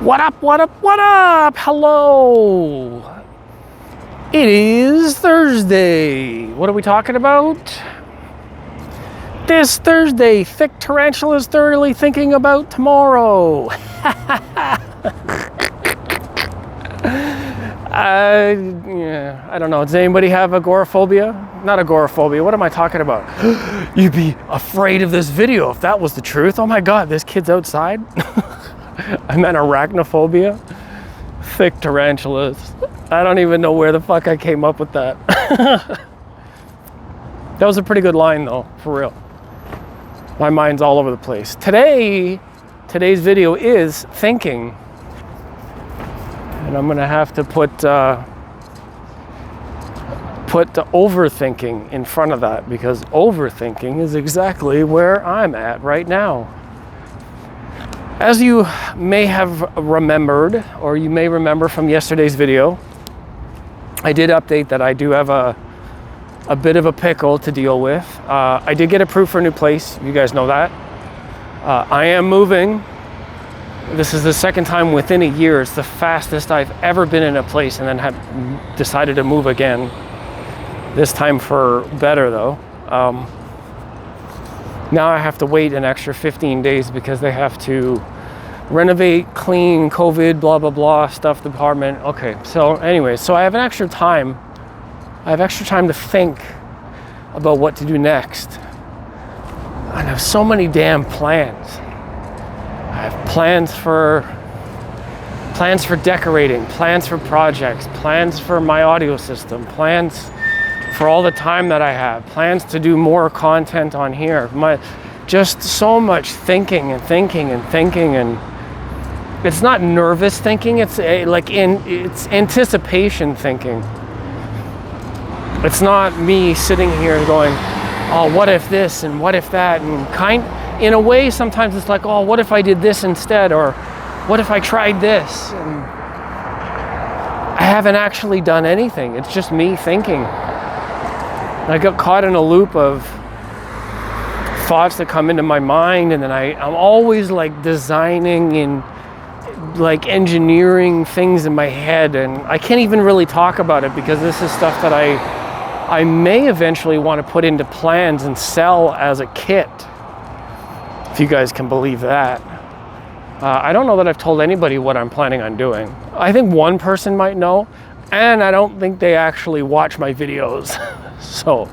What up, what up, what up? Hello. It is Thursday. What are we talking about? This Thursday, thick tarantulas thoroughly thinking about tomorrow. I don't know. Does anybody have agoraphobia? Not agoraphobia. What am I talking about? You'd be afraid of this video if that was the truth. Oh my God, this kid's outside. I meant arachnophobia. Thick tarantulas. I don't even know where the fuck I came up with that. That was a pretty good line though, for real. My mind's all over the place. Today's video is thinking. And I'm gonna have to put overthinking in front of that, because overthinking is exactly where I'm at right now. As you may have remembered, or you may remember from yesterday's video, I did update that I do have a bit of a pickle to deal with. I did get approved for a new place. You guys know that. I am moving. This is the second time within a year. It's the fastest I've ever been in a place and then have decided to move again. This time for better though. Now I have to wait an extra 15 days because they have to renovate, clean, COVID, blah, blah, blah, stuff department. Okay, so anyway, so I have extra time to think about what to do next. And I have so many damn plans. I have plans for decorating, plans for projects, plans for my audio system, plans for all the time that I have, plans to do more content on here. Just so much thinking, and it's not nervous thinking, it's it's anticipation thinking. It's not me sitting here going, oh, what if this and what if that, and in a way sometimes it's like, oh, what if I did this instead, or what if I tried this? And I haven't actually done anything. It's just me thinking. I got caught in a loop of thoughts that come into my mind, and then I'm always like designing and like engineering things in my head, and I can't even really talk about it because this is stuff that I may eventually want to put into plans and sell as a kit, if you guys can believe that. I don't know that I've told anybody what I'm planning on doing. I think one person might know, and I don't think they actually watch my videos. So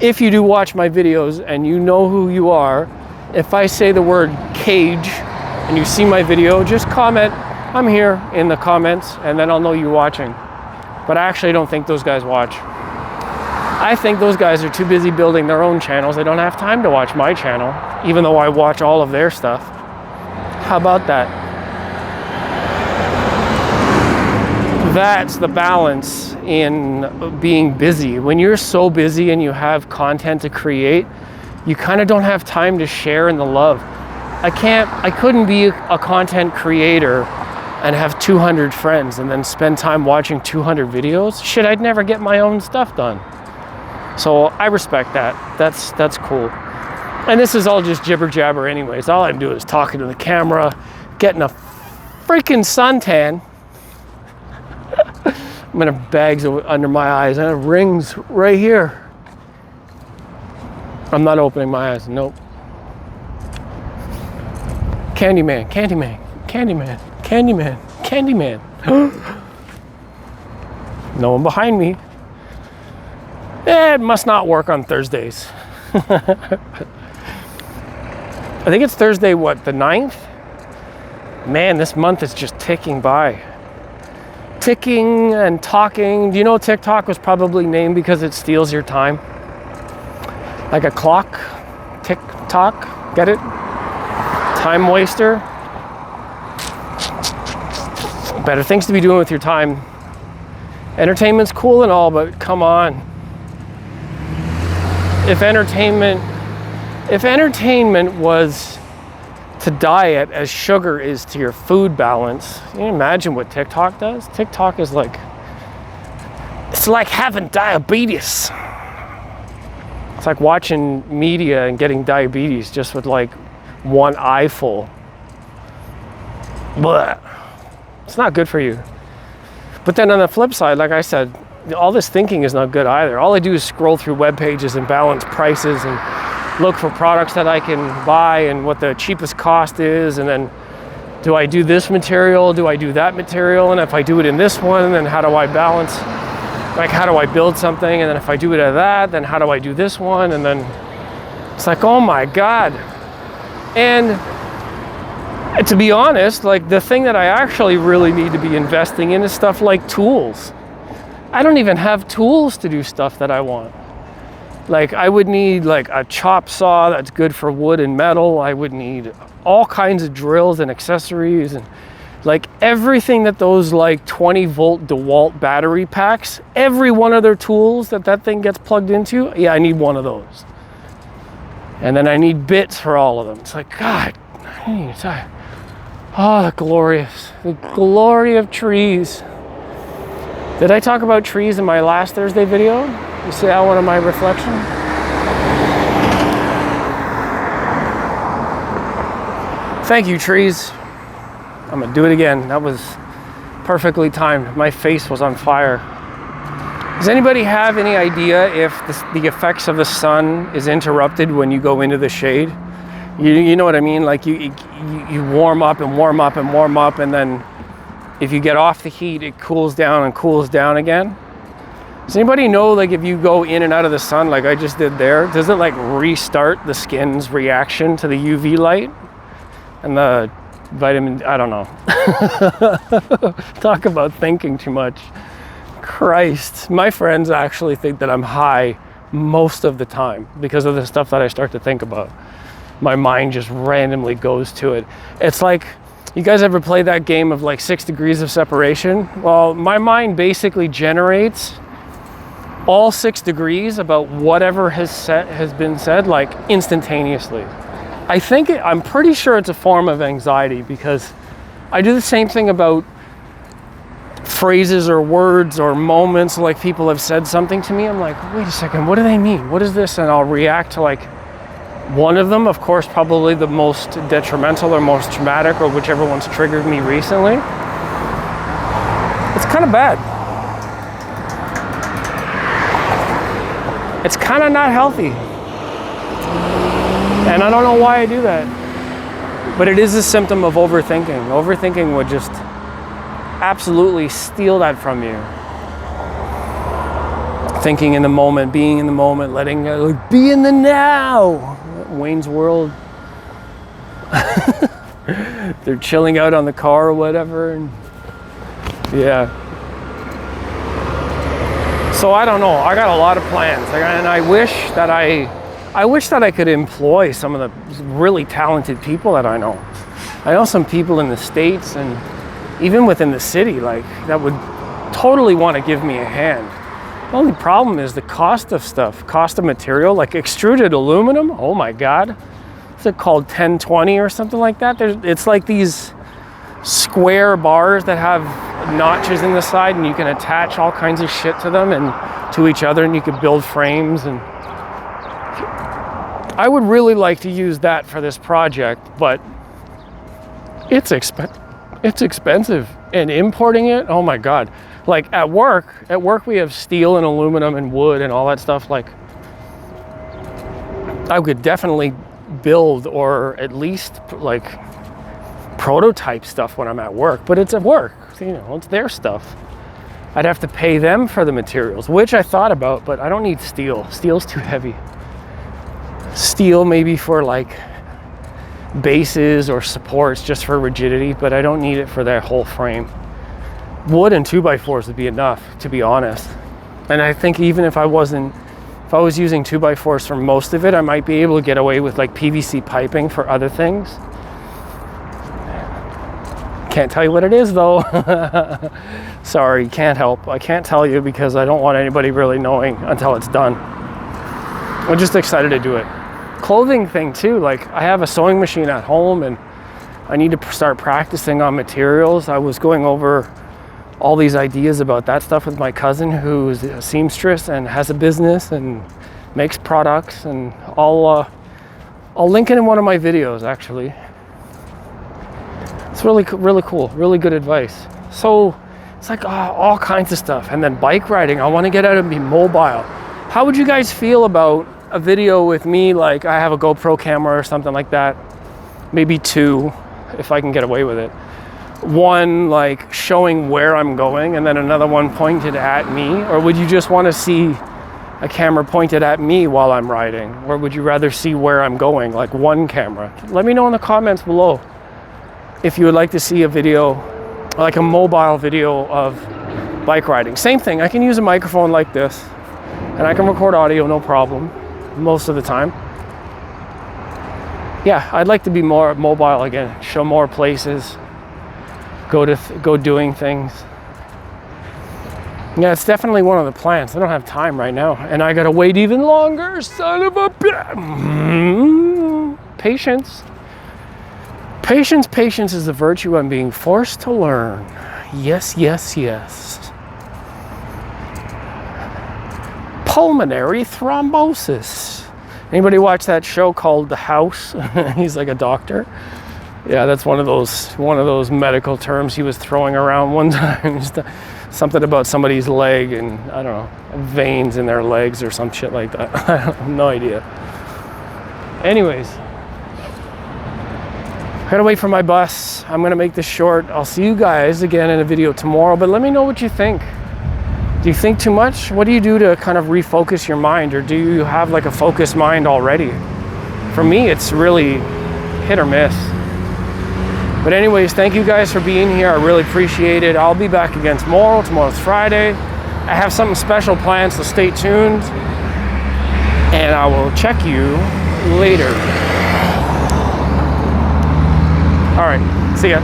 if you do watch my videos and you know who you are, if I say the word cage and you see my video, just comment, I'm here, in the comments, and then I'll know you're watching. But I actually don't think those guys watch. I think those guys are too busy building their own channels. They don't have time to watch my channel, even though I watch all of their stuff. How about that? That's the balance in being busy. When you're so busy and you have content to create, you kind of don't have time to share in the love. I couldn't be a content creator and have 200 friends and then spend time watching 200 videos. Shit, I'd never get my own stuff done. So I respect that. That's cool. And this is all just jibber jabber anyways. All I'm doing is talking to the camera, getting a freaking suntan. I'm gonna have bags under my eyes. I have rings right here. I'm not opening my eyes, nope. Candyman, Candyman, Candyman, Candyman, Candyman. No one behind me. It must not work on Thursdays. I think it's Thursday, what, the 9th? Man, this month is just ticking by. Ticking and talking. Do you know TikTok was probably named because it steals your time? Like a clock. Tick-tock. Get it? Time waster. Better things to be doing with your time. Entertainment's cool and all, but come on. If entertainment was to diet as sugar is to your food balance, can you imagine what TikTok does? TikTok is like, it's like having diabetes. It's like watching media and getting diabetes just with like one eyeful. Blech. It's not good for you. But then on the flip side, like I said, all this thinking is not good either. All I do is scroll through web pages and balance prices and look for products that I can buy and what the cheapest cost is, and then do I do this material, do I do that material, and if I do it in this one, then how do I balance, like how do I build something, and then if I do it at that, then how do I do this one, and then it's like, oh my God. And to be honest, like the thing that I actually really need to be investing in is stuff like tools. I don't even have tools to do stuff that I want. Like I would need like a chop saw that's good for wood and metal. I would need all kinds of drills and accessories and like everything that those like 20 volt DeWalt battery packs, every one of their tools that thing gets plugged into, yeah, I need one of those. And then I need bits for all of them. It's like, God, oh, the glory of trees. Did I talk about trees in my last Thursday video? You see that one of my reflection? Thank you, trees. I'm gonna do it again. That was perfectly timed. My face was on fire. Does anybody have any idea if the effects of the sun is interrupted when you go into the shade? You know what I mean? Like you warm up and warm up and warm up, and then if you get off the heat, it cools down and cools down again. Does anybody know, like if you go in and out of the sun like I just did there, does it like restart the skin's reaction to the UV light and the vitamin? I don't know. Talk about thinking too much. Christ. My friends actually think that I'm high most of the time because of the stuff that I start to think about. My mind just randomly goes to it. It's like, you guys ever play that game of like 6 degrees of separation? Well, my mind basically generates all 6 degrees about whatever has been said, like instantaneously. I'm pretty sure it's a form of anxiety because I do the same thing about phrases or words or moments, like people have said something to me. I'm like, wait a second, what do they mean? What is this? And I'll react to like one of them, of course, probably the most detrimental or most traumatic or whichever one's triggered me recently. It's kind of bad. It's kind of not healthy. And I don't know why I do that. But it is a symptom of overthinking. Overthinking would just absolutely steal that from you. Thinking in the moment, being in the moment, letting be in the now. Wayne's World. They're chilling out on the car or whatever, and yeah. So I don't know. I got a lot of plans, and I wish that I could employ some of the really talented people that I know. I know some people in the States and even within the city, like that would totally want to give me a hand. The only problem is the cost of stuff, cost of material, like extruded aluminum. Oh my God. Is it called 1020 or something like that? It's like these square bars that have notches in the side, and you can attach all kinds of shit to them and to each other, and you can build frames. And I would really like to use that for this project, but it's expensive, and importing it, oh my God. Like at work we have steel and aluminum and wood and all that stuff. Like I could definitely build or at least like prototype stuff when I'm at work, but it's at work, you know, it's their stuff. I'd have to pay them for the materials, which I thought about, but I don't need steel. Steel's too heavy. Steel maybe for like bases or supports just for rigidity, but I don't need it for that whole frame. Wood and 2x4s would be enough, to be honest. And I think even if I was using 2x4s for most of it, I might be able to get away with like PVC piping for other things. Can't tell you what it is though. Sorry, can't help. I can't tell you because I don't want anybody really knowing until it's done. I'm just excited to do it. Clothing thing too, like I have a sewing machine at home and I need to start practicing on materials. I was going over all these ideas about that stuff with my cousin who's a seamstress and has a business and makes products, and I'll link it in one of my videos actually. It's really, really cool, really good advice. So it's like all kinds of stuff. And then bike riding, I want to get out and be mobile. How would you guys feel about a video with me, like I have a GoPro camera or something like that, maybe 2 if I can get away with it, one like showing where I'm going and then another one pointed at me? Or would you just want to see a camera pointed at me while I'm riding? Or would you rather see where I'm going, like one camera? Let me know in the comments below if you would like to see a video, like a mobile video of bike riding. Same thing, I can use a microphone like this and I can record audio, no problem, most of the time. Yeah, I'd like to be more mobile again, show more places, go doing things. Yeah, it's definitely one of the plans. I don't have time right now, and I gotta wait even longer, son of a bitch. Patience. Patience is the virtue I'm being forced to learn. Yes, yes, yes. Pulmonary thrombosis. Anybody watch that show called The House? He's like a doctor. Yeah, that's one of those medical terms he was throwing around one time. Something about somebody's leg and I don't know, veins in their legs or some shit like that. I have no idea. Anyways, I gotta wait for my bus. I'm gonna make this short. I'll see you guys again in a video tomorrow, but let me know what you think. Do you think too much? What do you do to kind of refocus your mind, or do you have like a focused mind already? For me, it's really hit or miss. But anyways, thank you guys for being here. I really appreciate it. I'll be back again tomorrow. Tomorrow's Friday. I have something special planned, so stay tuned. And I will check you later. All right, see ya.